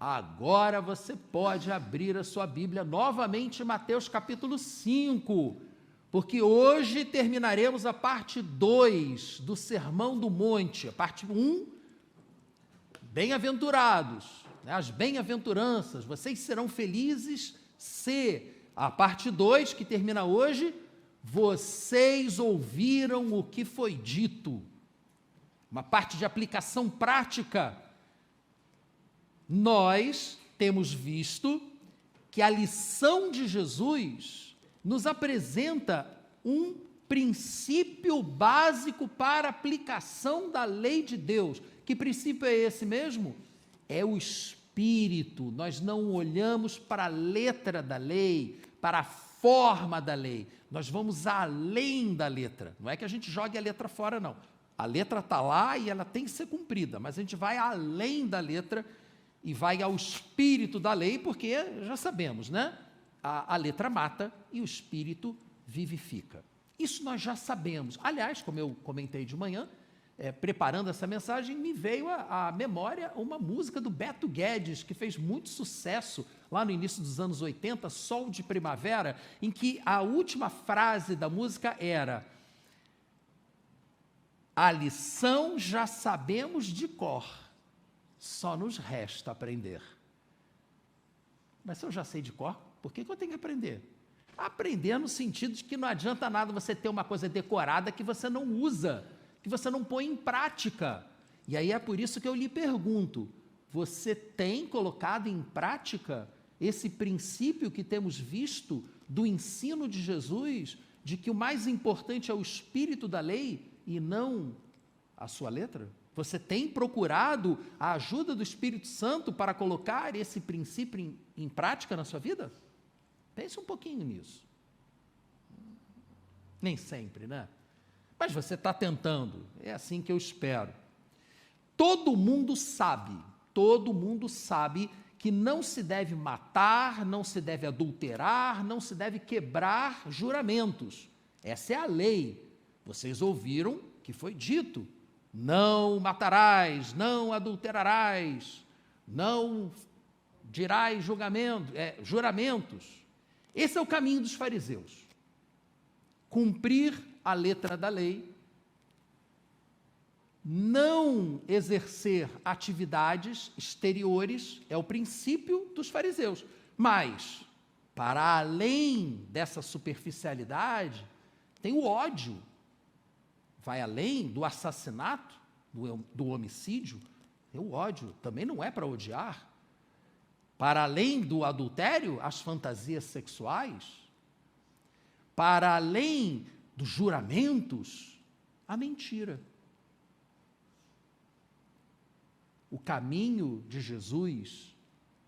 Agora você pode abrir a sua Bíblia novamente em Mateus capítulo 5, porque hoje terminaremos a parte 2 do Sermão do Monte. A parte 1, bem-aventurados, né, as bem-aventuranças, vocês serão felizes se. A parte 2, que termina hoje, vocês ouviram o que foi dito. Uma parte de aplicação prática. Nós temos visto que a lição de Jesus nos apresenta um princípio básico para a aplicação da lei de Deus. Que princípio é esse mesmo? É o Espírito. Nós não olhamos para a letra da lei, para a forma da lei. Nós vamos além da letra. Não é que a gente jogue a letra fora, não. A letra está lá e ela tem que ser cumprida, mas a gente vai além da letra e vai ao espírito da lei, porque já sabemos, né? A letra mata e o espírito vivifica. Isso nós já sabemos. Aliás, como eu comentei de manhã, preparando essa mensagem, me veio à memória uma música do Beto Guedes, que fez muito sucesso lá no início dos anos 80, Sol de Primavera, em que a última frase da música era: a lição já sabemos de cor, só nos resta aprender. Mas se eu já sei de cor, por que eu tenho que aprender? Aprender no sentido de que não adianta nada você ter uma coisa decorada que você não usa, que você não põe em prática. E aí é por isso que eu lhe pergunto, você tem colocado em prática esse princípio que temos visto do ensino de Jesus, de que o mais importante é o espírito da lei e não a sua letra? Você tem procurado a ajuda do Espírito Santo para colocar esse princípio em prática na sua vida? Pense um pouquinho nisso. Nem sempre, né? Mas você está tentando, é assim que eu espero. Todo mundo sabe que não se deve matar, não se deve adulterar, não se deve quebrar juramentos. Essa é a lei. Vocês ouviram que foi dito: não matarás, não adulterarás, não dirás juramentos. Esse é o caminho dos fariseus. Cumprir a letra da lei, não exercer atividades exteriores, é o princípio dos fariseus. Mas, para além dessa superficialidade, tem o ódio. Vai além do assassinato, do homicídio, o ódio também não é para odiar. Para além do adultério, as fantasias sexuais. Para além dos juramentos, a mentira. O caminho de Jesus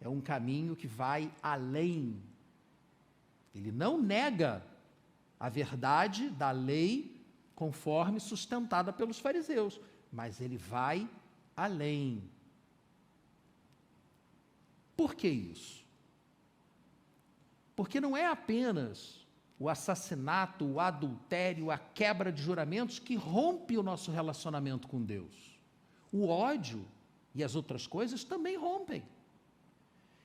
é um caminho que vai além. Ele não nega a verdade da lei conforme sustentada pelos fariseus, mas ele vai além. Por que isso? Porque não é apenas o assassinato, o adultério, a quebra de juramentos que rompe o nosso relacionamento com Deus. O ódio e as outras coisas também rompem.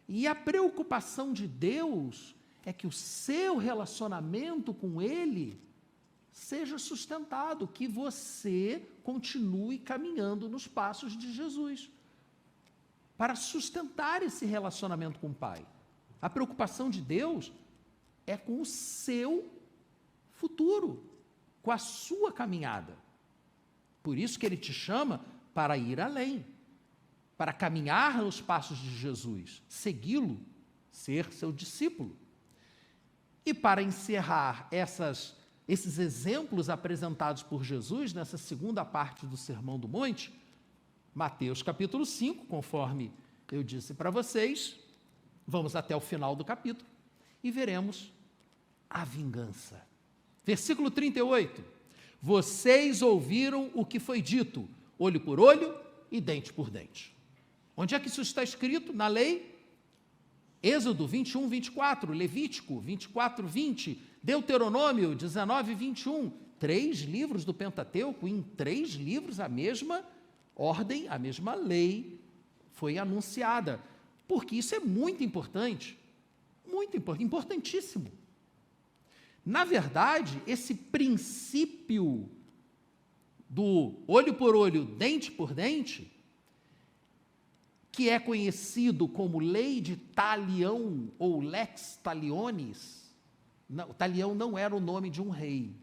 E a preocupação de Deus é que o seu relacionamento com Ele seja sustentado, que você continue caminhando nos passos de Jesus, para sustentar esse relacionamento com o Pai. A preocupação de Deus é com o seu futuro, com a sua caminhada. Por isso que Ele te chama para ir além, para caminhar nos passos de Jesus, segui-lo, ser seu discípulo. E para encerrar esses exemplos apresentados por Jesus nessa segunda parte do Sermão do Monte, Mateus capítulo 5, conforme eu disse para vocês, vamos até o final do capítulo e veremos a vingança. Versículo 38, vocês ouviram o que foi dito, olho por olho e dente por dente. Onde é que isso está escrito na lei? Êxodo 21, 24, Levítico 24, 20, Deuteronômio 19, 21, 3 livros do Pentateuco, em 3 livros a mesma ordem, a mesma lei foi anunciada. porque isso é muito importante, importantíssimo. Na verdade, esse princípio do olho por olho, dente por dente, que é conhecido como lei de Talião ou lex talionis, Talião não era o nome de um rei,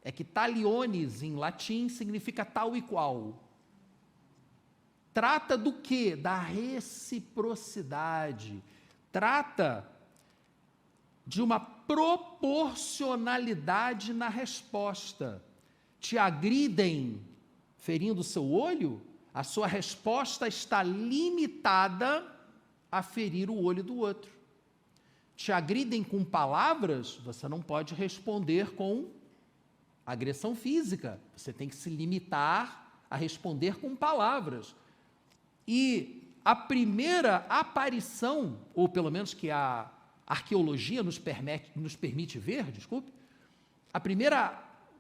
é que talionis em latim significa tal e qual. Trata do quê? Da reciprocidade. Trata de uma proporcionalidade na resposta. Te agridem ferindo o seu olho, a sua resposta está limitada a ferir o olho do outro. Te agridem com palavras, você não pode responder com agressão física. Você tem que se limitar a responder com palavras. E a primeira aparição, ou pelo menos que a arqueologia nos permite ver,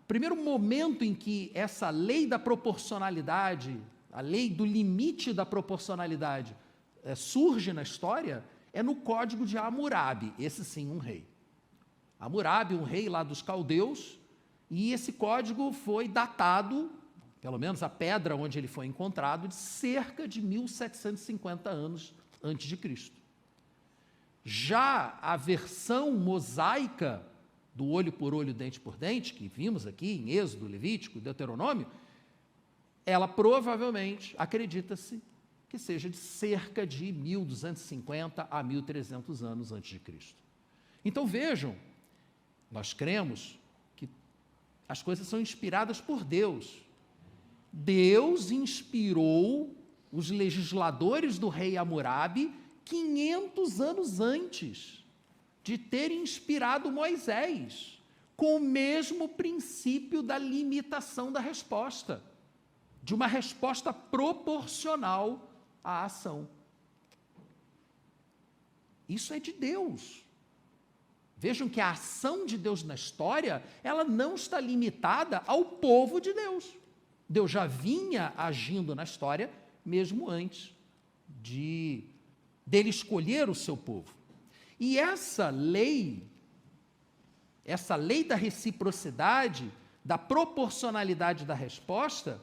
primeiro momento em que essa lei da proporcionalidade, a lei do limite da proporcionalidade, surge na história, é no Código de Hammurabi, esse sim, um rei. Hammurabi, um rei lá dos caldeus, e esse código foi datado, pelo menos a pedra onde ele foi encontrado, de cerca de 1750 anos antes de Cristo. Já a versão mosaica do olho por olho, dente por dente, que vimos aqui em Êxodo, Levítico, Deuteronômio, ela provavelmente, acredita-se, que seja de cerca de 1250 a 1300 anos antes de Cristo. Então vejam, nós cremos que as coisas são inspiradas por Deus. Deus inspirou os legisladores do rei Hammurabi 500 anos antes de ter inspirado Moisés, com o mesmo princípio da limitação da resposta, de uma resposta proporcional à ação. Isso é de Deus. Vejam que a ação de Deus na história, ela não está limitada ao povo de Deus. Deus já vinha agindo na história, mesmo antes dele escolher o seu povo. E essa lei da reciprocidade, da proporcionalidade da resposta,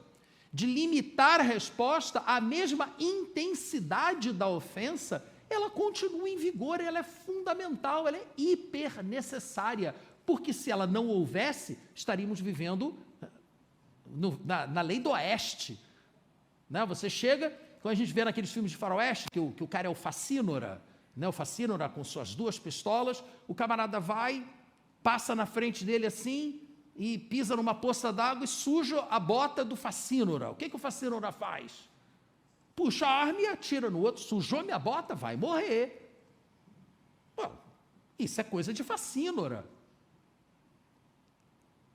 de limitar a resposta à mesma intensidade da ofensa, ela continua em vigor, ela é fundamental, ela é hiper necessária, porque se ela não houvesse, estaríamos vivendo na lei do oeste. Né? Você chega, quando a gente vê naqueles filmes de faroeste, que o cara é o facínora, né? O facínora com suas 2 pistolas, o camarada vai, passa na frente dele assim, e pisa numa poça d'água e suja a bota do facínora. O que o facínora faz? Puxa a arma e atira no outro. Sujou minha bota, vai morrer. Bom, isso é coisa de facínora.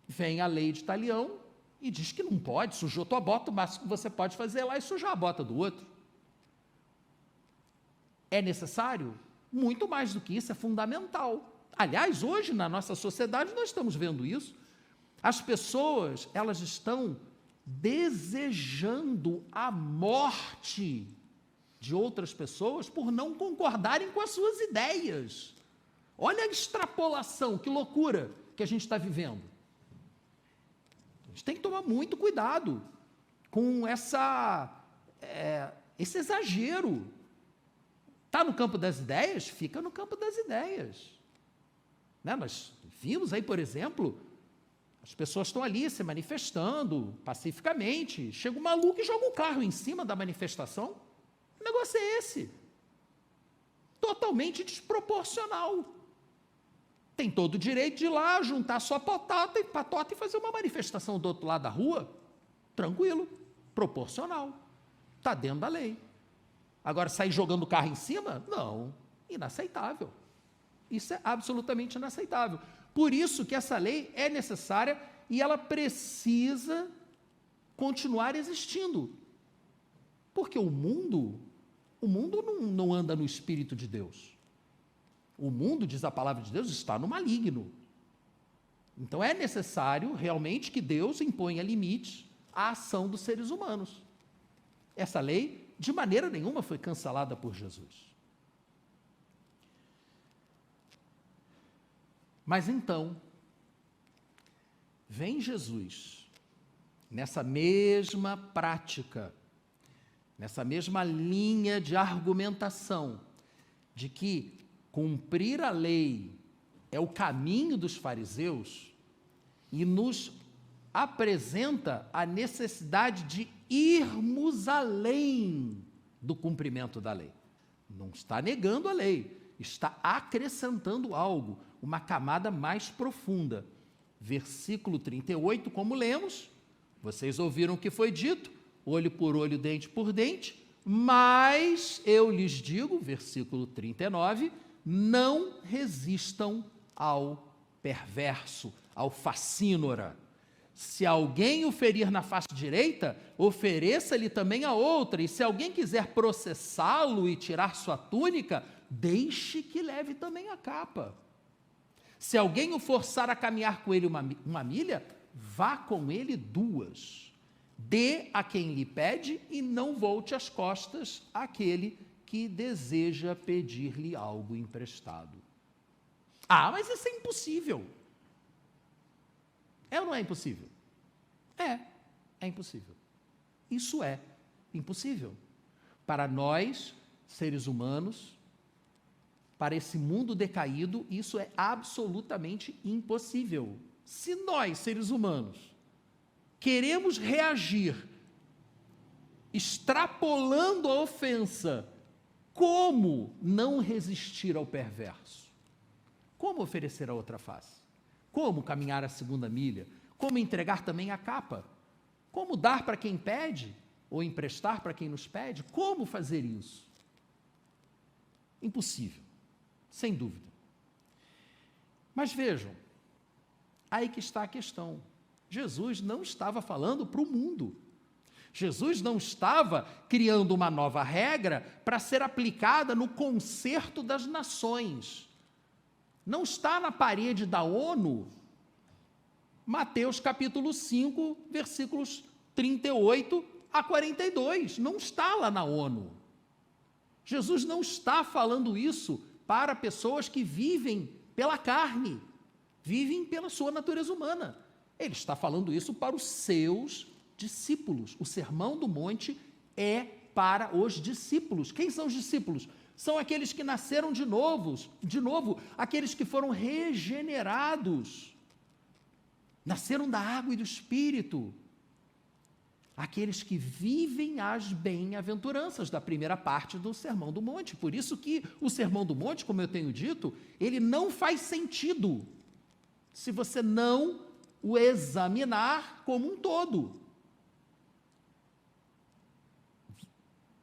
Vem a lei de Talião e diz que não pode, sujou tua bota, o máximo que você pode fazer é lá e sujar a bota do outro. É necessário? Muito mais do que isso, é fundamental. Aliás, hoje na nossa sociedade nós estamos vendo isso. As pessoas, elas estão desejando a morte de outras pessoas por não concordarem com as suas ideias. Olha a extrapolação, que loucura que a gente está vivendo. A gente tem que tomar muito cuidado com esse exagero. Está no campo das ideias? Fica no campo das ideias. Né? Nós vimos aí, por exemplo, as pessoas estão ali se manifestando pacificamente, chega um maluco e joga um carro em cima da manifestação. O negócio é esse. Totalmente desproporcional. Tem todo o direito de ir lá, juntar sua patota e fazer uma manifestação do outro lado da rua. Tranquilo, proporcional. Está dentro da lei. Agora, sair jogando o carro em cima? Não, inaceitável. Isso é absolutamente inaceitável. Por isso que essa lei é necessária e ela precisa continuar existindo. Porque o mundo não anda no Espírito de Deus. O mundo, diz a palavra de Deus, está no maligno. Então é necessário realmente que Deus imponha limites à ação dos seres humanos. Essa lei de maneira nenhuma foi cancelada por Jesus. Mas então, vem Jesus, nessa mesma prática, nessa mesma linha de argumentação, de que cumprir a lei é o caminho dos fariseus, e nos apresenta a necessidade de irmos além do cumprimento da lei. Não está negando a lei, está acrescentando algo, uma camada mais profunda. Versículo 38, como lemos, vocês ouviram o que foi dito, olho por olho, dente por dente, mas eu lhes digo, versículo 39, não resistam ao perverso, ao facínora. Se alguém o ferir na face direita, ofereça-lhe também a outra, e se alguém quiser processá-lo e tirar sua túnica, deixe que leve também a capa. Se alguém o forçar a caminhar com ele uma milha, vá com ele 2. Dê a quem lhe pede e não volte as costas àquele que deseja pedir-lhe algo emprestado. Ah, mas isso é impossível. É ou não é impossível? É impossível. Isso é impossível. Para nós, seres humanos, para esse mundo decaído, isso é absolutamente impossível. Se nós, seres humanos, queremos reagir extrapolando a ofensa, como não resistir ao perverso? Como oferecer a outra face? Como caminhar a segunda milha? Como entregar também a capa? Como dar para quem pede? Ou emprestar para quem nos pede? Como fazer isso? Impossível, sem dúvida. Mas vejam, aí que está a questão. Jesus não estava falando para o mundo. Jesus não estava criando uma nova regra para ser aplicada no concerto das nações. Não está na parede da ONU, Mateus capítulo 5, versículos 38 a 42. Não está lá na ONU. Jesus não está falando isso para pessoas que vivem pela carne, vivem pela sua natureza humana. Ele está falando isso para os seus discípulos. O Sermão do Monte é para os discípulos. Quem são os discípulos? São aqueles que nasceram de novo, aqueles que foram regenerados, nasceram da água e do Espírito, aqueles que vivem as bem-aventuranças da primeira parte do Sermão do Monte. Por isso que o Sermão do Monte, como eu tenho dito, ele não faz sentido se você não o examinar como um todo.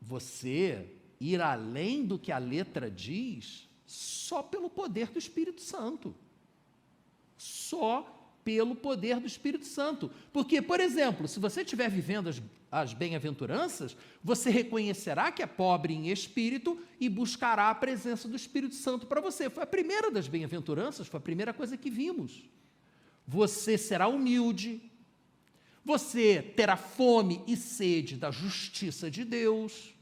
Você ir além do que a letra diz só pelo poder do Espírito Santo. Só pelo poder do Espírito Santo. Porque, por exemplo, se você estiver vivendo as bem-aventuranças, você reconhecerá que é pobre em espírito e buscará a presença do Espírito Santo para você. Foi a primeira das bem-aventuranças, foi a primeira coisa que vimos. Você será humilde, você terá fome e sede da justiça de Deus,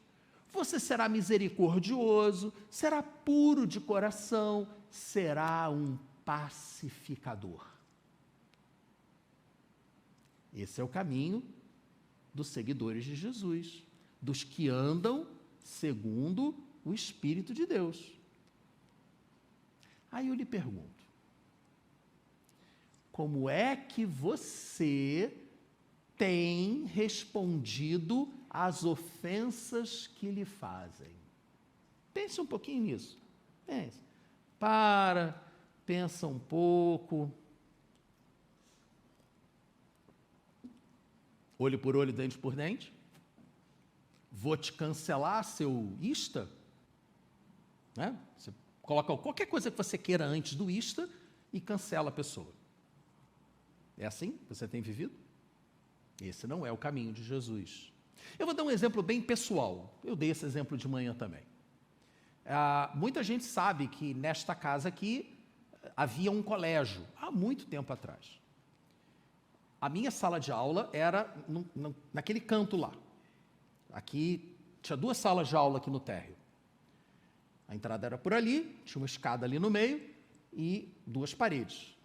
você será misericordioso, será puro de coração, será um pacificador. Esse é o caminho dos seguidores de Jesus, dos que andam segundo o Espírito de Deus. Aí eu lhe pergunto, como é que você tem respondido às ofensas que lhe fazem? Pense um pouquinho nisso. Pense. Pensa um pouco. Olho por olho, dente por dente. Vou te cancelar, seu ista. Né? Você coloca qualquer coisa que você queira antes do ista e cancela a pessoa. É assim que você tem vivido? Esse não é o caminho de Jesus. Eu vou dar um exemplo bem pessoal. Eu dei esse exemplo de manhã também. Muita gente sabe que nesta casa aqui havia um colégio, há muito tempo atrás. A minha sala de aula era naquele canto lá. Aqui Tinha 2 salas de aula aqui no térreo. A entrada era por ali, tinha uma escada ali no meio e 2 paredes.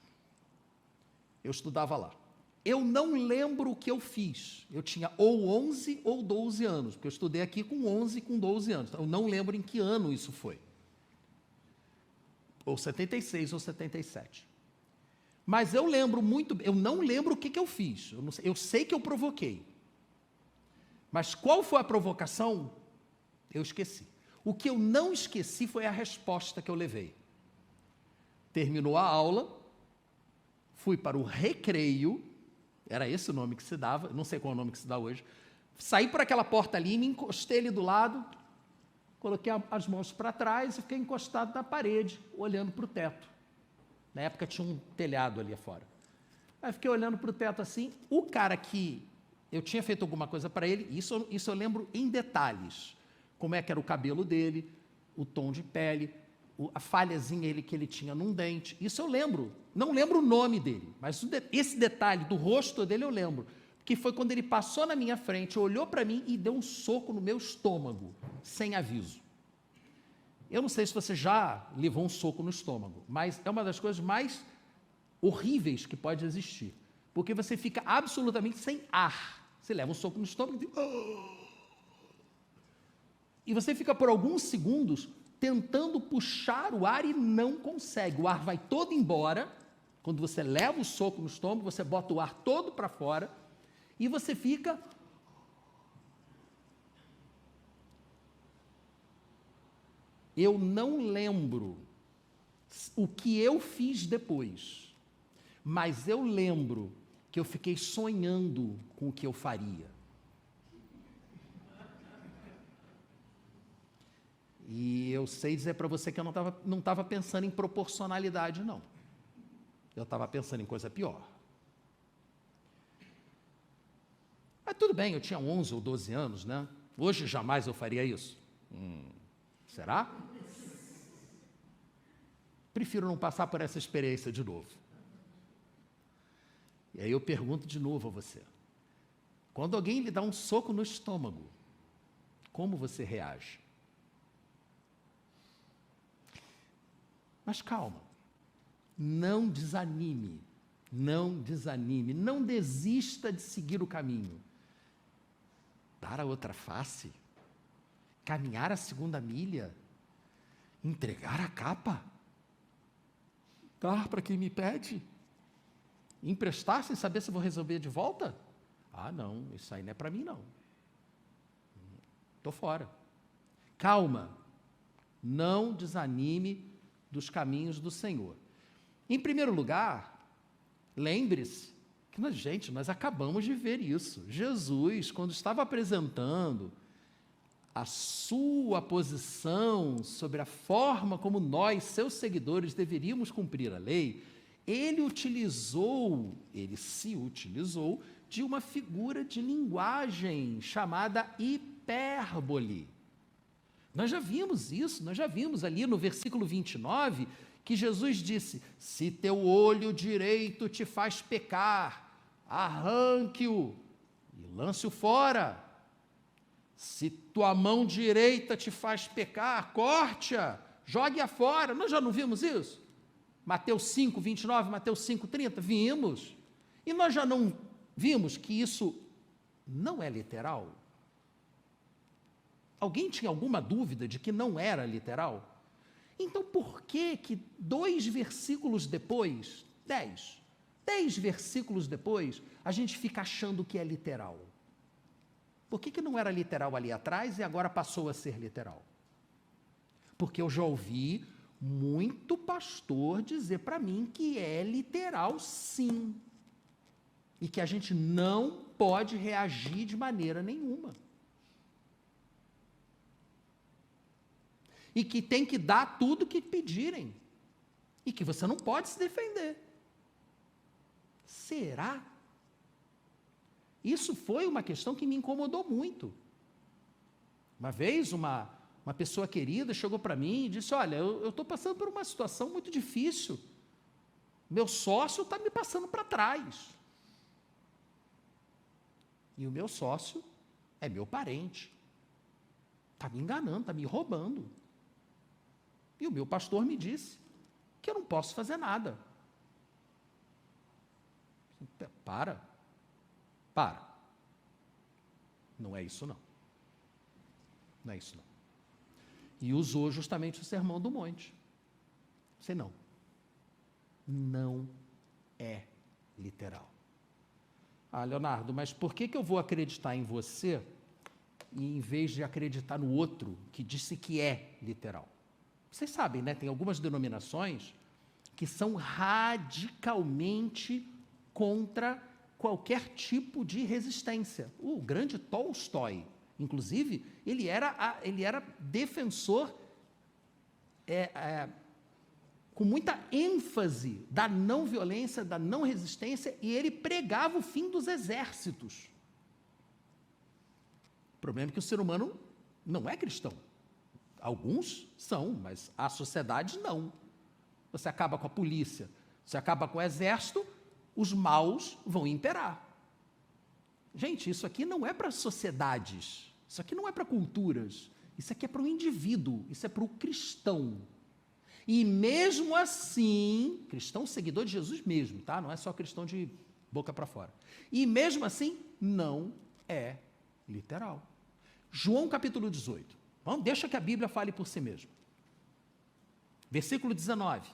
Eu estudava lá. Eu não lembro o que eu fiz. Eu tinha ou 11 ou 12 anos, porque eu estudei aqui com 11 e com 12 anos. Então, eu não lembro em que ano isso foi. Ou 76 ou 77. Mas eu lembro muito, eu não lembro o que eu fiz. Eu sei que eu provoquei. Mas qual foi a provocação? Eu esqueci. O que eu não esqueci foi a resposta que eu levei. Terminou a aula, fui para o recreio, era esse o nome que se dava, não sei qual é o nome que se dá hoje, saí por aquela porta ali, me encostei ali do lado, coloquei as mãos para trás e fiquei encostado na parede, olhando para o teto. Na época tinha um telhado ali fora. Aí fiquei olhando para o teto assim, o cara que eu tinha feito alguma coisa para ele, isso eu lembro em detalhes, como é que era o cabelo dele, o tom de pele, a falhazinha que ele tinha num dente, isso eu lembro, não lembro o nome dele, mas esse detalhe do rosto dele eu lembro, que foi quando ele passou na minha frente, olhou para mim e deu um soco no meu estômago, sem aviso. Eu não sei se você já levou um soco no estômago, mas é uma das coisas mais horríveis que pode existir, porque você fica absolutamente sem ar, você leva um soco no estômago e você fica por alguns segundos tentando puxar o ar e não consegue. O ar vai todo embora. Quando você leva o soco no estômago, você bota o ar todo para fora e você fica... Eu não lembro o que eu fiz depois, mas eu lembro que eu fiquei sonhando com o que eu faria. E eu sei dizer para você que eu não estava pensando em proporcionalidade, não. Eu estava pensando em coisa pior. Mas tudo bem, eu tinha 11 ou 12 anos, né? Hoje jamais eu faria isso. Será? Prefiro não passar por essa experiência de novo. E aí eu pergunto de novo a você. Quando alguém lhe dá um soco no estômago, como você reage? Mas calma, não desanime, não desista de seguir o caminho. Dar a outra face, caminhar a 2ª milha, entregar a capa, dar para quem me pede, emprestar sem saber se vou resolver de volta? Ah, não, isso aí não é para mim, não. Estou fora. Calma, não desanime dos caminhos do Senhor. Em primeiro lugar, lembre-se que nós acabamos de ver isso. Jesus, quando estava apresentando a sua posição sobre a forma como nós, seus seguidores, deveríamos cumprir a lei, ele se utilizou de uma figura de linguagem chamada hipérbole. Nós já vimos isso, nós já vimos ali no versículo 29, que Jesus disse, se teu olho direito te faz pecar, arranque-o e lance-o fora. Se tua mão direita te faz pecar, corte-a, jogue-a fora. Nós já não vimos isso? Mateus 5, 29, Mateus 5, 30, vimos. E nós já não vimos que isso não é literal? Alguém tinha alguma dúvida de que não era literal? Então, por que 2 versículos depois, 10 versículos depois, a gente fica achando que é literal? Por que não era literal ali atrás e agora passou a ser literal? Porque eu já ouvi muito pastor dizer para mim que é literal, sim. E que a gente não pode reagir de maneira nenhuma. E que tem que dar tudo o que pedirem. E que você não pode se defender. Será? Isso foi uma questão que me incomodou muito. Uma vez, uma pessoa querida chegou para mim e disse, olha, eu estou passando por uma situação muito difícil. Meu sócio está me passando para trás. E o meu sócio é meu parente. Está me enganando, está me roubando. E o meu pastor me disse que eu não posso fazer nada. Para. Não é isso não. Não é isso não. E usou justamente o Sermão do Monte. Sei não. Não é literal. Ah, Leonardo, mas por que eu vou acreditar em você e em vez de acreditar no outro que disse que é literal? Vocês sabem, né? Tem algumas denominações que são radicalmente contra qualquer tipo de resistência. O grande Tolstói, inclusive, ele era defensor com muita ênfase da não violência, da não resistência, e ele pregava o fim dos exércitos. O problema é que o ser humano não é cristão. Alguns são, mas a sociedade não. Você acaba com a polícia, você acaba com o exército, os maus vão imperar. Gente, isso aqui não é para sociedades, isso aqui não é para culturas, isso aqui é para o indivíduo, isso é para o cristão. E mesmo assim, cristão seguidor de Jesus mesmo, tá? Não é só cristão de boca para fora. E mesmo assim, não é literal. João capítulo 18. Vamos, deixa que a Bíblia fale por si mesma. Versículo 19.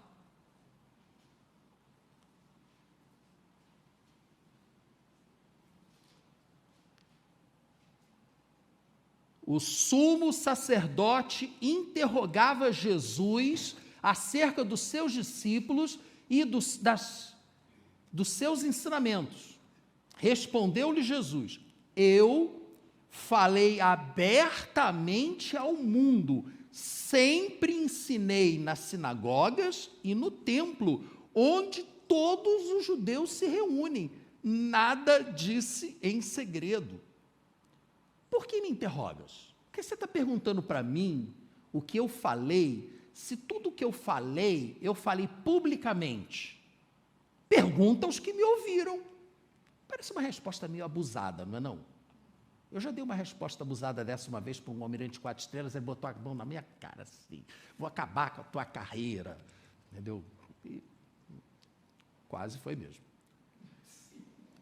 O sumo sacerdote interrogava Jesus acerca dos seus discípulos e dos seus ensinamentos. Respondeu-lhe Jesus: eu falei abertamente ao mundo, sempre ensinei nas sinagogas e no templo, onde todos os judeus se reúnem. Nada disse em segredo. Por que me interrogas? Porque você está perguntando para mim o que eu falei, se tudo o que eu falei publicamente. Pergunta aos que me ouviram. Parece uma resposta meio abusada, não é não? Eu já dei uma resposta abusada dessa uma vez para um almirante 4 estrelas, ele botou a mão na minha cara assim, vou acabar com a tua carreira, entendeu? E quase foi mesmo.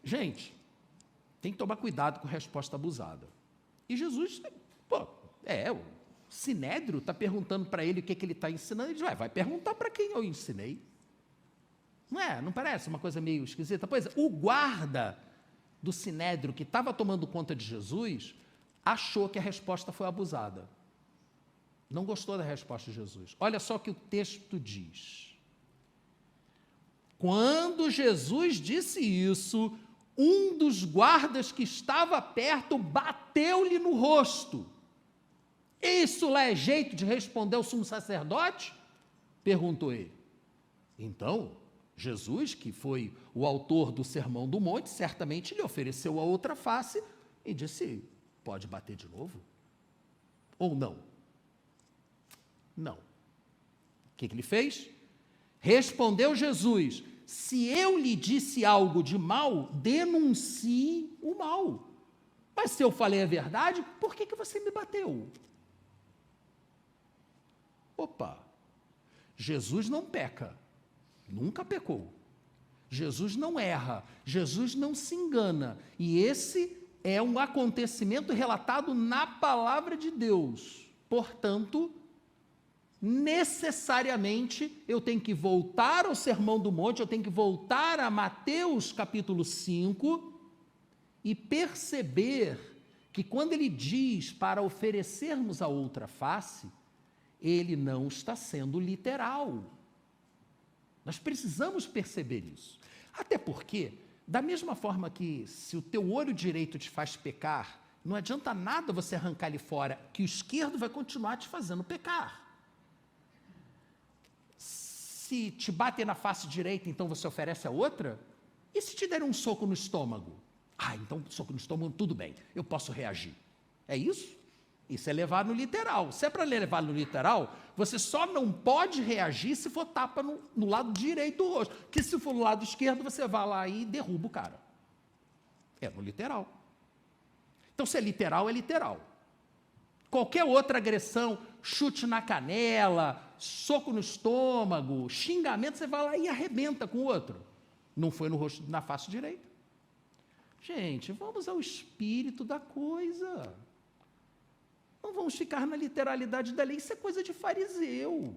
Gente, tem que tomar cuidado com resposta abusada. E Jesus, o Sinédrio está perguntando para ele o que ele está ensinando, ele diz, vai perguntar para quem eu ensinei. Não parece uma coisa meio esquisita? Pois é, o guarda do Sinédrio, que estava tomando conta de Jesus, achou que a resposta foi abusada. Não gostou da resposta de Jesus. Olha só o que o texto diz. Quando Jesus disse isso, um dos guardas que estava perto bateu-lhe no rosto. Isso lá é jeito de responder ao sumo sacerdote? Perguntou ele. Então, Jesus, que foi o autor do Sermão do Monte, certamente lhe ofereceu a outra face e disse, pode bater de novo? Ou não? Não. O que ele fez? Respondeu Jesus, se eu lhe disse algo de mal, denuncie o mal. Mas se eu falei a verdade, por que você me bateu? Opa, Jesus não peca. Nunca pecou. Jesus não erra, Jesus não se engana. E esse é um acontecimento relatado na palavra de Deus. Portanto, necessariamente, eu tenho que voltar ao Sermão do Monte, eu tenho que voltar a Mateus capítulo 5 e perceber que quando ele diz para oferecermos a outra face, ele não está sendo literal. Nós precisamos perceber isso. Até porque, da mesma forma que se o teu olho direito te faz pecar, não adianta nada você arrancar ele fora, que o esquerdo vai continuar te fazendo pecar. Se te bater na face direita, então você oferece a outra? E se te der um soco no estômago? Então soco no estômago, tudo bem, eu posso reagir. É isso? Isso é levar no literal. Se é para levar no literal, você só não pode reagir se for tapa no lado direito do rosto. Porque se for no lado esquerdo, você vai lá e derruba o cara. É no literal. Então, se é literal, é literal. Qualquer outra agressão, chute na canela, soco no estômago, xingamento, você vai lá e arrebenta com o outro. Não foi no rosto, na face direita. Gente, vamos ao espírito da coisa. Não vamos ficar na literalidade da lei, isso é coisa de fariseu.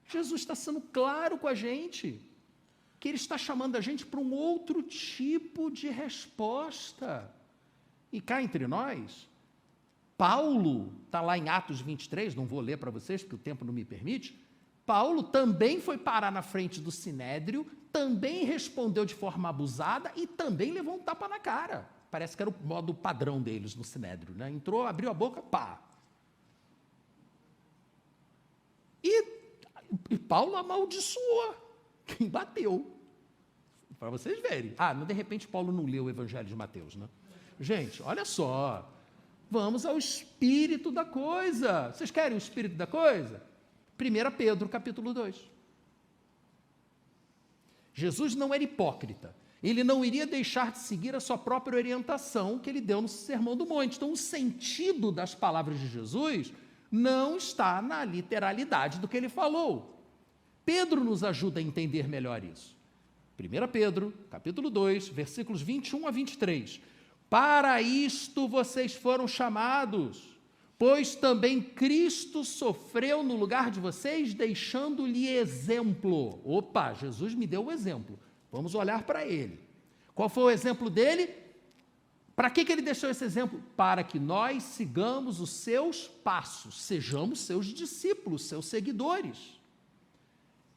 Jesus está sendo claro com a gente, que ele está chamando a gente para um outro tipo de resposta. E cá entre nós, Paulo, está lá em Atos 23, não vou ler para vocês, porque o tempo não me permite, Paulo também foi parar na frente do Sinédrio, também respondeu de forma abusada e também levou um tapa na cara. Parece que era o modo padrão deles no Sinédrio, né? Entrou, abriu a boca, pá. E Paulo amaldiçoou quem bateu. Para vocês verem. De repente Paulo não leu o Evangelho de Mateus, né? Gente, olha só. Vamos ao espírito da coisa. Vocês querem o espírito da coisa? 1 Pedro, capítulo 2. Jesus não era hipócrita. Ele não iria deixar de seguir a sua própria orientação que ele deu no Sermão do Monte. Então, o sentido das palavras de Jesus não está na literalidade do que ele falou. Pedro nos ajuda a entender melhor isso. 1 Pedro, capítulo 2, versículos 21 a 23. Para isto vocês foram chamados, pois também Cristo sofreu no lugar de vocês, deixando-lhe exemplo. Opa, Jesus me deu o exemplo. Vamos olhar para ele. Qual foi o exemplo dele? Para que ele deixou esse exemplo? Para que nós sigamos os seus passos, sejamos seus discípulos, seus seguidores.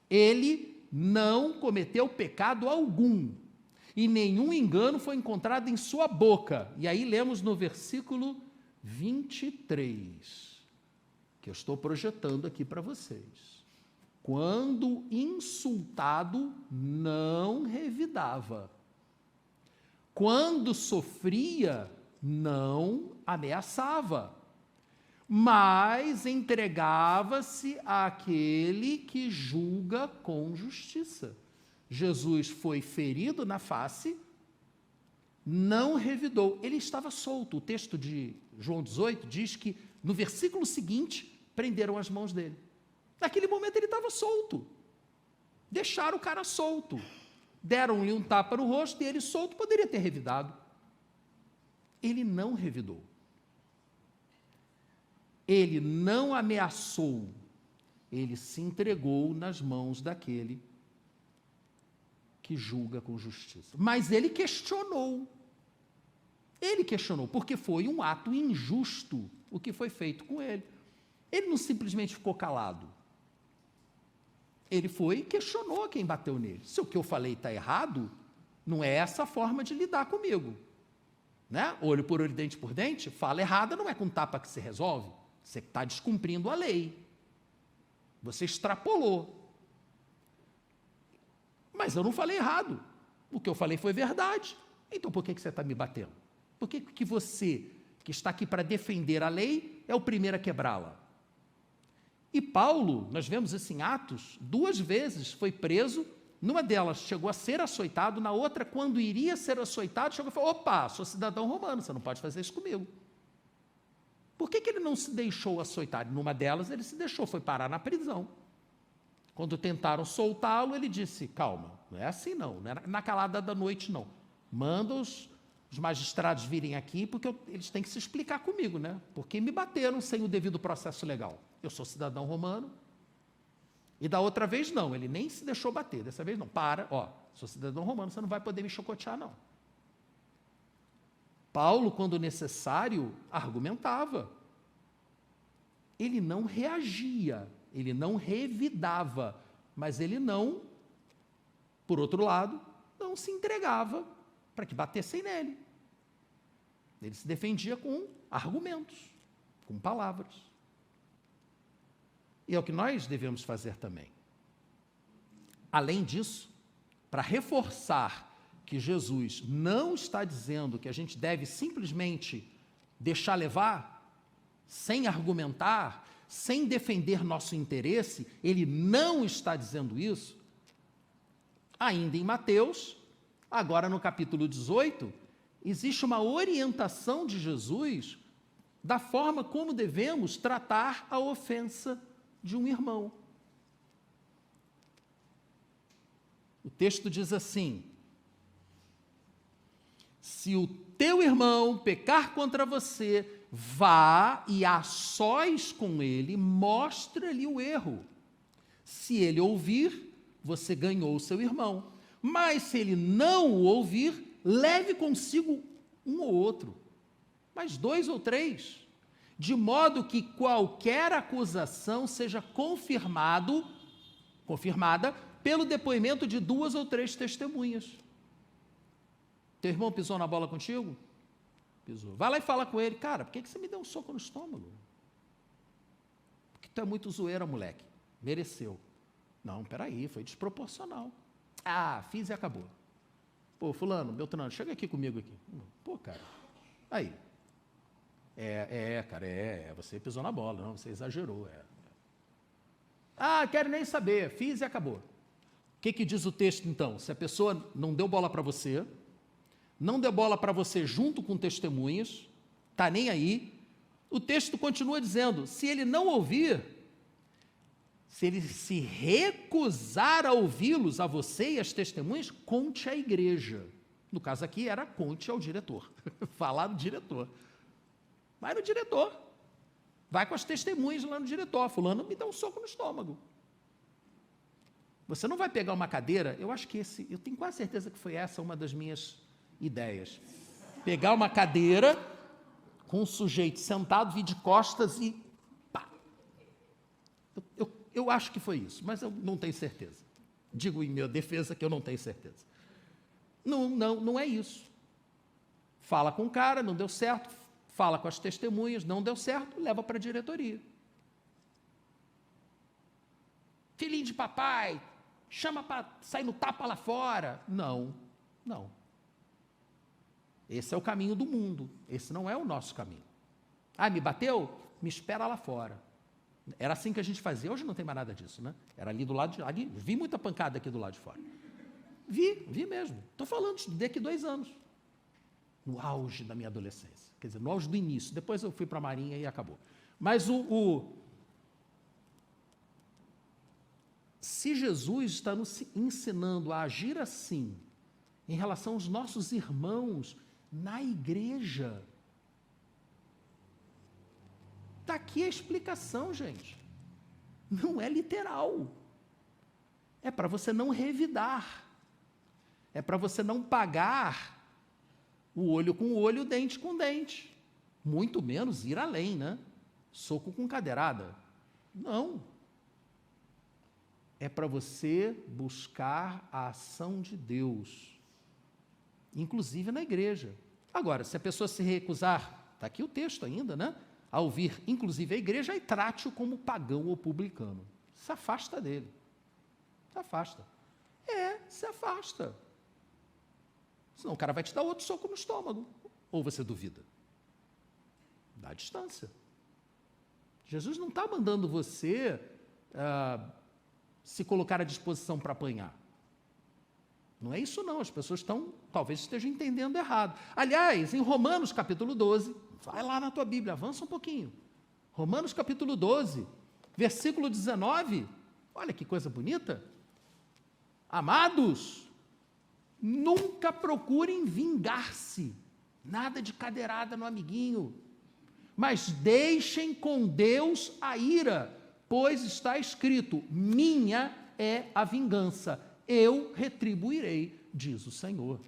Ele não cometeu pecado algum, e nenhum engano foi encontrado em sua boca. E aí lemos no versículo 23, que eu estou projetando aqui para vocês. Quando insultado, não revidava. Quando sofria, não ameaçava, mas entregava-se àquele que julga com justiça. Jesus foi ferido na face, não revidou, ele estava solto. O texto de João 18 diz que no versículo seguinte prenderam as mãos dele. Naquele momento ele estava solto, deixaram o cara solto, deram-lhe um tapa no rosto e ele solto poderia ter revidado. Ele não revidou. Ele não ameaçou, ele se entregou nas mãos daquele que julga com justiça. Mas ele questionou. Ele questionou, porque foi um ato injusto o que foi feito com ele. Ele não simplesmente ficou calado. Ele foi e questionou quem bateu nele. Se o que eu falei está errado, não é essa a forma de lidar comigo. Né? Olho por olho, dente por dente, fala errada, não é com tapa que se resolve. Você está descumprindo a lei. Você extrapolou. Mas eu não falei errado. O que eu falei foi verdade. Então por que você está me batendo? Por que você, que está aqui para defender a lei, é o primeiro a quebrá-la? E Paulo, nós vemos isso em Atos, 2 vezes foi preso, numa delas chegou a ser açoitado, na outra, quando iria ser açoitado, chegou e falou: opa, sou cidadão romano, você não pode fazer isso comigo. Por que ele não se deixou açoitar? Numa delas ele se deixou, foi parar na prisão. Quando tentaram soltá-lo, ele disse: calma, não é assim não é na calada da noite não. Manda os magistrados virem aqui, porque eles têm que se explicar comigo, né? Porque me bateram sem o devido processo legal. Eu sou cidadão romano. E da outra vez não, ele nem se deixou bater. Dessa vez não, sou cidadão romano, você não vai poder me chicotear não. Paulo, quando necessário, argumentava. Ele não reagia, ele não revidava, mas ele não, por outro lado, não se entregava para que batessem nele. Ele se defendia com argumentos, com palavras. E é o que nós devemos fazer também. Além disso, para reforçar que Jesus não está dizendo que a gente deve simplesmente deixar levar, sem argumentar, sem defender nosso interesse, ele não está dizendo isso. Ainda em Mateus, agora no capítulo 18, existe uma orientação de Jesus da forma como devemos tratar a ofensa de um irmão. O texto diz assim: se o teu irmão pecar contra você, vá e a sós com ele, mostra-lhe o erro. Se ele ouvir, você ganhou o seu irmão. Mas se ele não o ouvir, leve consigo um ou outro, mas 2 ou 3, de modo que qualquer acusação seja confirmada pelo depoimento de 2 ou 3 testemunhas. Teu irmão pisou na bola contigo? Pisou. Vai lá e fala com ele: cara, por que você me deu um soco no estômago? Porque tu é muito zoeira, moleque. Mereceu. Não, peraí, foi desproporcional. Ah, fiz e acabou. Pô, fulano, Beltrano, chega aqui comigo aqui. Pô, cara, aí. Cara, você pisou na bola, não, você exagerou. Ah, quero nem saber, fiz e acabou. O que diz o texto, então? Se a pessoa não deu bola para você, não deu bola para você junto com testemunhas, está nem aí, o texto continua dizendo: se ele não ouvir, se ele se recusar a ouvi-los, a você e as testemunhas, conte à igreja. No caso aqui era conte ao diretor, falar no diretor. Vai no diretor, vai com as testemunhas lá no diretor: fulano me dá um soco no estômago. Você não vai pegar uma cadeira, eu acho que eu tenho quase certeza que foi essa uma das minhas ideias. Pegar uma cadeira com um sujeito sentado, vir de costas e pá. Eu acho que foi isso, mas eu não tenho certeza. Digo em minha defesa que eu não tenho certeza. Não é isso. Fala com o cara, não deu certo, fala com as testemunhas, não deu certo, leva para a diretoria. Filhinho de papai, chama para sair no tapa lá fora. Não. Esse é o caminho do mundo, esse não é o nosso caminho. Ah, me bateu? Me espera lá fora. Era assim que a gente fazia, hoje não tem mais nada disso, né? Era ali do lado de ali, vi muita pancada aqui do lado de fora. Vi mesmo. Estou falando daqui 2 anos. No auge da minha adolescência. Quer dizer, no auge do início. Depois eu fui para a Marinha e acabou. Mas se Jesus está nos ensinando a agir assim, em relação aos nossos irmãos na igreja, está aqui a explicação, gente. Não é literal. É para você não revidar. É para você não pagar o olho com olho, dente com dente. Muito menos ir além, né? Soco com cadeirada. Não. É para você buscar a ação de Deus, inclusive na igreja. Agora, se a pessoa se recusar, está aqui o texto ainda, né? A ouvir, inclusive, a igreja, e trate-o como pagão ou publicano. Se afasta dele. Se afasta. Se afasta. Senão o cara vai te dar outro soco no estômago. Ou você duvida? Dá distância. Jesus não está mandando você se colocar à disposição para apanhar. Não é isso não, as pessoas talvez estejam entendendo errado. Aliás, em Romanos capítulo 12, vai lá na tua Bíblia, avança um pouquinho. Romanos capítulo 12, versículo 19, olha que coisa bonita. Amados, nunca procurem vingar-se, nada de cadeirada no amiguinho, mas deixem com Deus a ira, pois está escrito: minha é a vingança, eu retribuirei, diz o Senhor.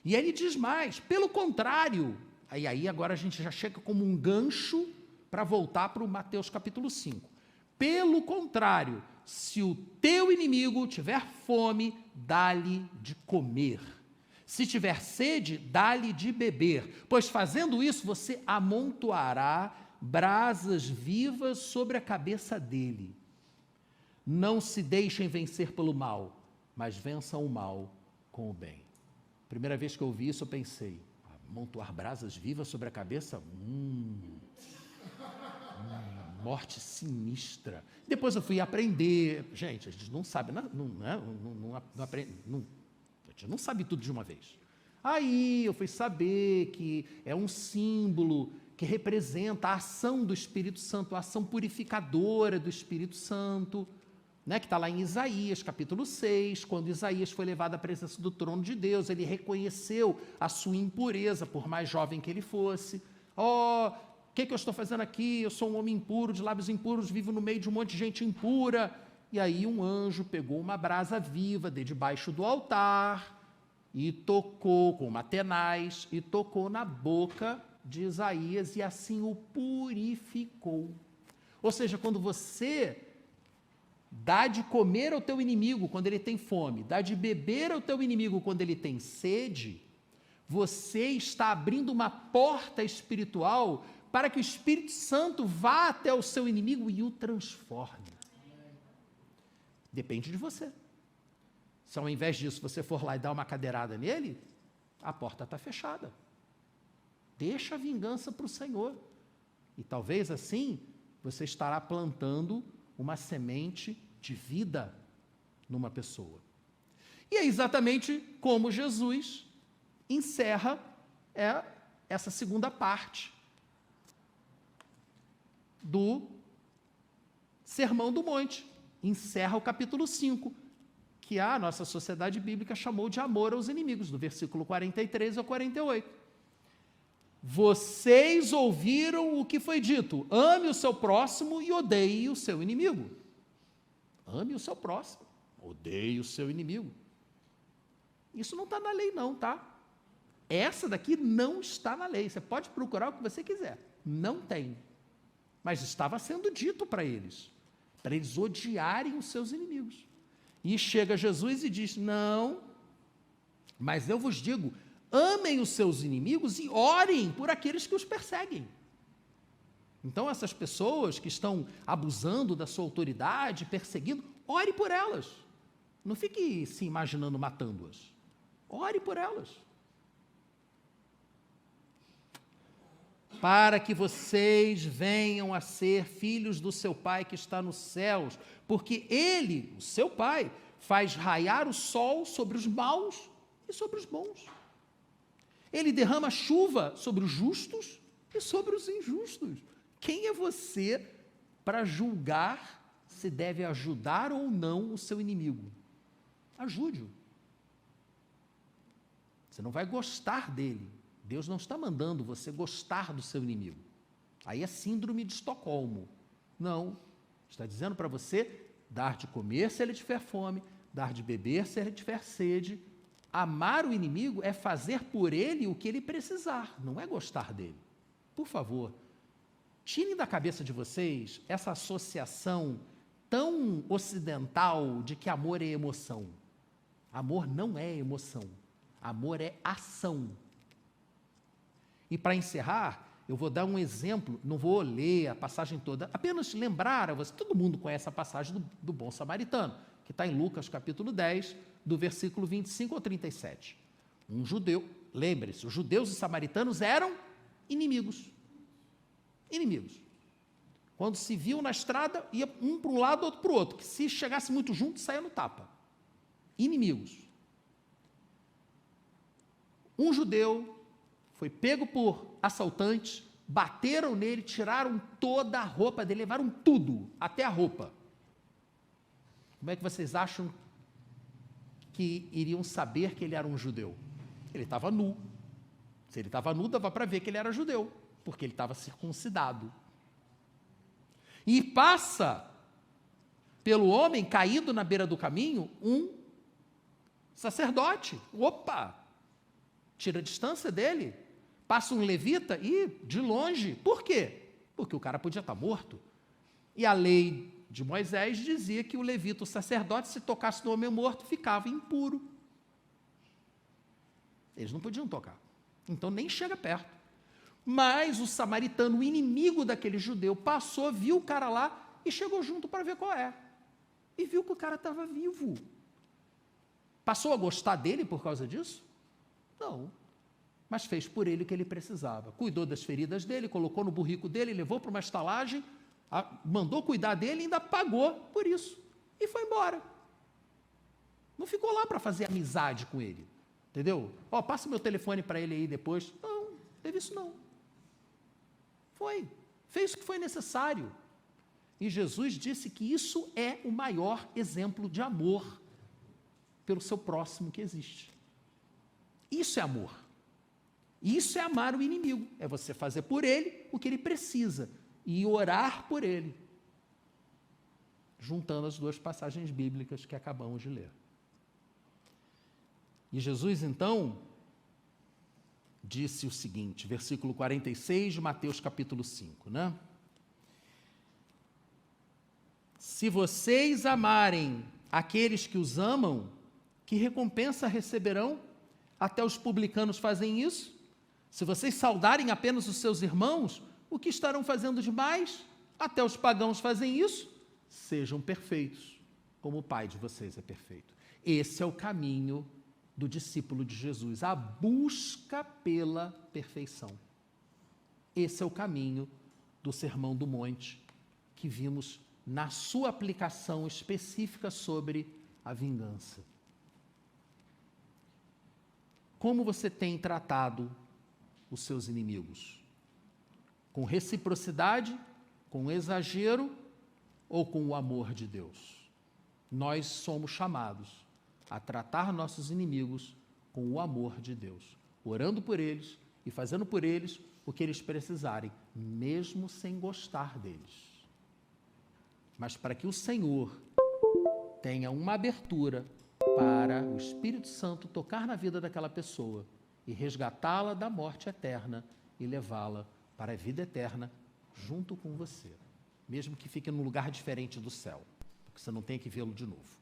E ele diz mais, pelo contrário, aí agora a gente já chega como um gancho para voltar para o Mateus capítulo 5. Pelo contrário, se o teu inimigo tiver fome, dá-lhe de comer. Se tiver sede, dá-lhe de beber, pois fazendo isso você amontoará brasas vivas sobre a cabeça dele. Não se deixem vencer pelo mal, mas vençam o mal com o bem. Primeira vez que eu ouvi isso, eu pensei: amontoar brasas vivas sobre a cabeça? Morte sinistra. Depois eu fui aprender. Gente, a gente não sabe, a gente não sabe tudo de uma vez. Aí eu fui saber que é um símbolo que representa a ação do Espírito Santo, a ação purificadora do Espírito Santo, né, que está lá em Isaías, capítulo 6, quando Isaías foi levado à presença do trono de Deus, ele reconheceu a sua impureza, por mais jovem que ele fosse. O que eu estou fazendo aqui? Eu sou um homem impuro, de lábios impuros, vivo no meio de um monte de gente impura. E aí um anjo pegou uma brasa viva de debaixo do altar e tocou com uma tenaz, e tocou na boca de Isaías, e assim o purificou. Ou seja, quando você dá de comer ao teu inimigo quando ele tem fome, dá de beber ao teu inimigo quando ele tem sede, você está abrindo uma porta espiritual para que o Espírito Santo vá até o seu inimigo e o transforme. Depende de você. Se ao invés disso você for lá e dar uma cadeirada nele, a porta está fechada. Deixa a vingança para o Senhor. E talvez assim você estará plantando uma semente de vida numa pessoa. E é exatamente como Jesus encerra essa segunda parte do Sermão do Monte. Encerra o capítulo 5, que a nossa sociedade bíblica chamou de amor aos inimigos, do versículo 43 ao 48. Vocês ouviram o que foi dito: ame o seu próximo e odeie o seu inimigo. Ame o seu próximo, odeie o seu inimigo. Isso não está na lei não, tá? Essa daqui não está na lei. Você pode procurar o que você quiser. Não tem. Mas estava sendo dito para eles odiarem os seus inimigos. E chega Jesus e diz: não, mas eu vos digo, amem os seus inimigos e orem por aqueles que os perseguem. Então, essas pessoas que estão abusando da sua autoridade, perseguindo, ore por elas. Não fique se imaginando matando-as. Ore por elas. Para que vocês venham a ser filhos do seu Pai que está nos céus, porque Ele, o seu Pai, faz raiar o sol sobre os maus e sobre os bons. Ele derrama chuva sobre os justos e sobre os injustos. Quem é você para julgar se deve ajudar ou não o seu inimigo? Ajude-o. Você não vai gostar dele. Deus não está mandando você gostar do seu inimigo. Aí é síndrome de Estocolmo. Não. Está dizendo para você dar de comer se ele tiver fome, dar de beber se ele tiver sede. Amar o inimigo é fazer por ele o que ele precisar, não é gostar dele. Por favor, tirem da cabeça de vocês essa associação tão ocidental de que amor é emoção. Amor não é emoção. Amor é ação. E para encerrar, eu vou dar um exemplo, não vou ler a passagem toda, apenas lembrar a você, todo mundo conhece a passagem do bom samaritano, que está em Lucas capítulo 10, do versículo 25 ao 37. Um judeu, lembre-se, os judeus e samaritanos eram inimigos. Inimigos. Quando se viu na estrada, ia um para um lado, outro para o outro, que se chegasse muito junto, saia no tapa. Inimigos. Um judeu foi pego por assaltantes, bateram nele, tiraram toda a roupa dele, levaram tudo, até a roupa. Como é que vocês acham que iriam saber que ele era um judeu? Ele estava nu. Se ele estava nu, dava para ver que ele era judeu, porque ele estava circuncidado. E passa pelo homem caído na beira do caminho um sacerdote. Opa! Tira a distância dele. Passa um levita e, de longe, por quê? Porque o cara podia estar morto. E a lei de Moisés dizia que o levita, o sacerdote, se tocasse no homem morto, ficava impuro. Eles não podiam tocar. Então nem chega perto. Mas o samaritano, o inimigo daquele judeu, passou, viu o cara lá e chegou junto para ver qual é. E viu que o cara estava vivo. Passou a gostar dele por causa disso? Não. Mas fez por ele o que ele precisava. Cuidou das feridas dele, colocou no burrico dele, levou para uma estalagem, mandou cuidar dele e ainda pagou por isso. E foi embora. Não ficou lá para fazer amizade com ele. Entendeu? Passa meu telefone para ele aí depois. Não, teve isso não. Fez o que foi necessário. E Jesus disse que isso é o maior exemplo de amor pelo seu próximo que existe. Isso é amor. Isso é amar o inimigo. É você fazer por ele o que ele precisa e orar por ele. Juntando as duas passagens bíblicas que acabamos de ler. E Jesus, então, disse o seguinte, versículo 46 de Mateus capítulo 5, né? Se vocês amarem aqueles que os amam, que recompensa receberão? Até os publicanos fazem isso. Se vocês saudarem apenas os seus irmãos, o que estarão fazendo demais? Até os pagãos fazem isso. Sejam perfeitos, como o Pai de vocês é perfeito. Esse é o caminho do discípulo de Jesus, a busca pela perfeição. Esse é o caminho do Sermão do Monte, que vimos na sua aplicação específica sobre a vingança. Como você tem tratado os seus inimigos? Com reciprocidade, com exagero ou com o amor de Deus? Nós somos chamados a tratar nossos inimigos com o amor de Deus, orando por eles e fazendo por eles o que eles precisarem, mesmo sem gostar deles. Mas para que o Senhor tenha uma abertura para o Espírito Santo tocar na vida daquela pessoa e resgatá-la da morte eterna e levá-la para a vida eterna junto com você, mesmo que fique num lugar diferente do céu, porque você não tem que vê-lo de novo.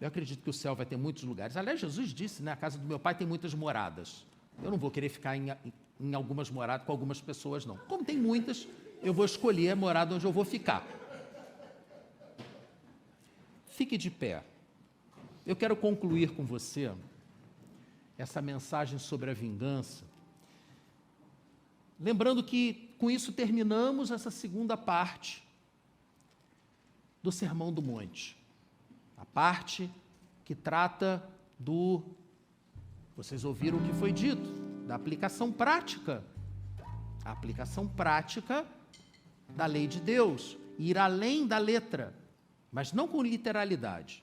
Eu acredito que o céu vai ter muitos lugares. Aliás, Jesus disse, né, a casa do meu pai tem muitas moradas. Eu não vou querer ficar em algumas moradas com algumas pessoas, não. Como tem muitas, eu vou escolher a morada onde eu vou ficar. Fique de pé. Eu quero concluir com você essa mensagem sobre a vingança, lembrando que com isso terminamos essa segunda parte do Sermão do Monte. A parte que trata do... Vocês ouviram o que foi dito, da aplicação prática. A aplicação prática da lei de Deus, ir além da letra, mas não com literalidade.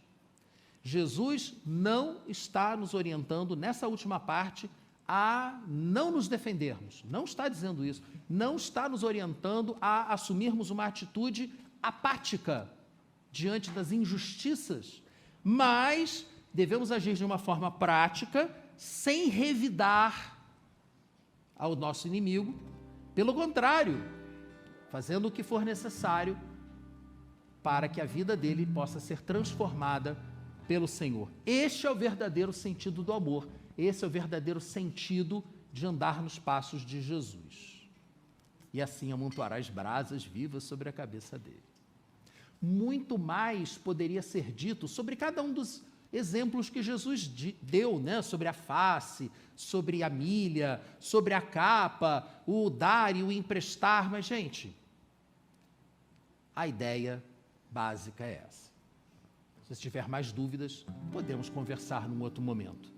Jesus não está nos orientando, nessa última parte, a não nos defendermos. Não está dizendo isso. Não está nos orientando a assumirmos uma atitude apática diante das injustiças, mas devemos agir de uma forma prática, sem revidar ao nosso inimigo. Pelo contrário, fazendo o que for necessário para que a vida dele possa ser transformada pelo Senhor. Este é o verdadeiro sentido do amor. Esse é o verdadeiro sentido de andar nos passos de Jesus. E assim amontoarás brasas vivas sobre a cabeça dele. Muito mais poderia ser dito sobre cada um dos exemplos que Jesus deu, né? Sobre a face, sobre a milha, sobre a capa, o dar e o emprestar. Mas, gente, a ideia básica é essa. Se tiver mais dúvidas, podemos conversar num outro momento.